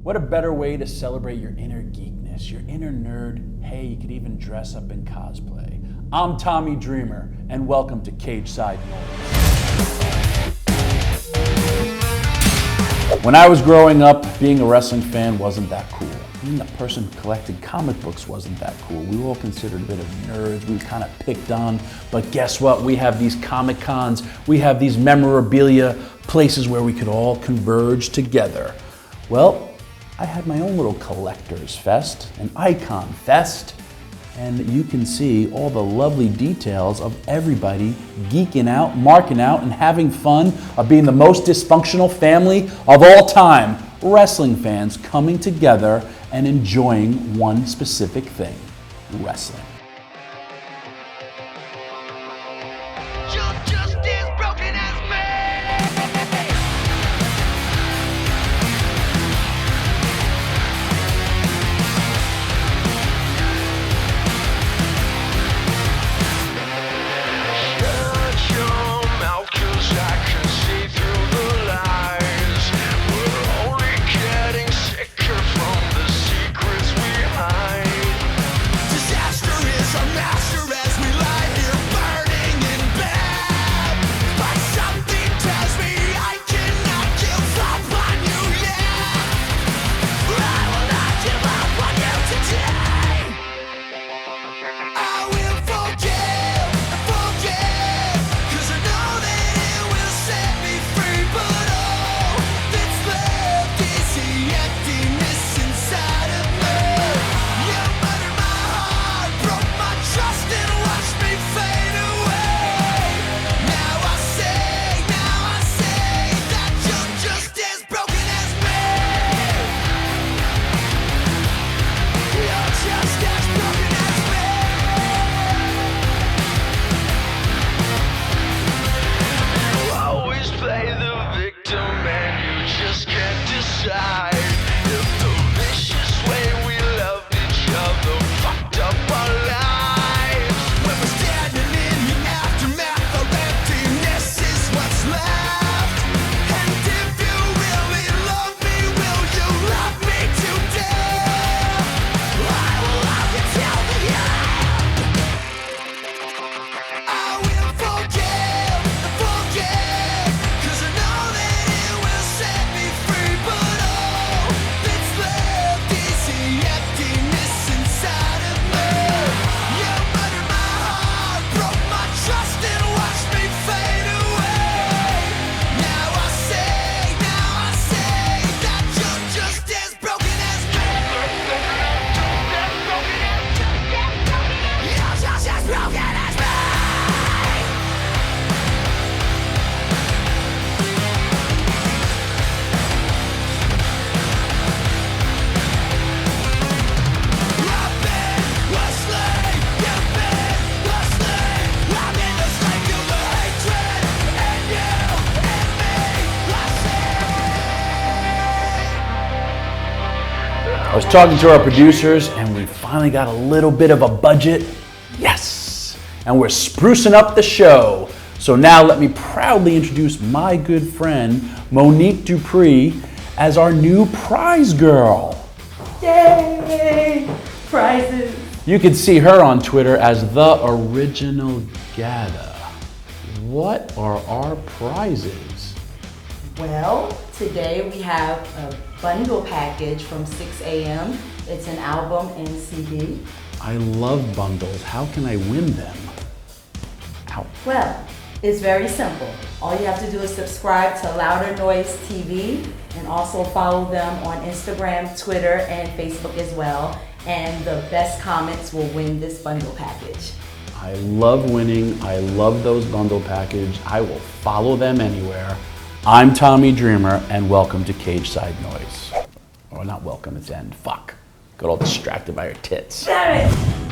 What a better way to celebrate your inner geekness, your inner nerd. Hey, you could even dress up in cosplay. I'm Tommy Dreamer, and welcome to Cageside Noise. When I was growing up, being a wrestling fan wasn't that cool. Being a person who collected comic books wasn't that cool. We were all considered a bit of nerds. We were kind of picked on. But guess what? We have these Comic Cons. We have these memorabilia, places where we could all converge together. Well, I had my own little collector's fest, an icon fest, and you can see all the lovely details of everybody geeking out, marking out, and having fun of being the most dysfunctional family of all time. Wrestling fans coming together and enjoying one specific thing, wrestling. I was talking to our producers and we finally got a little bit of a budget. Yes! And we're sprucing up the show. So now let me proudly introduce my good friend, Monique Dupree, as our new prize girl. Yay! Prizes! You can see her on Twitter as the original Gada. What are our prizes? Well, today we have a bundle package from 6 a.m. It's an album and CD. I love bundles. How can I win them? Ow. Well, it's very simple. All you have to do is subscribe to Louder Noise TV and also follow them on Instagram, Twitter, and Facebook as well. And the best comments will win this bundle package. I love winning. I love those bundle packages. I will follow them anywhere. I'm Tommy Dreamer, and welcome to Cageside Noise. Or not welcome, it's end. Fuck. Got all distracted by your tits. Damn it!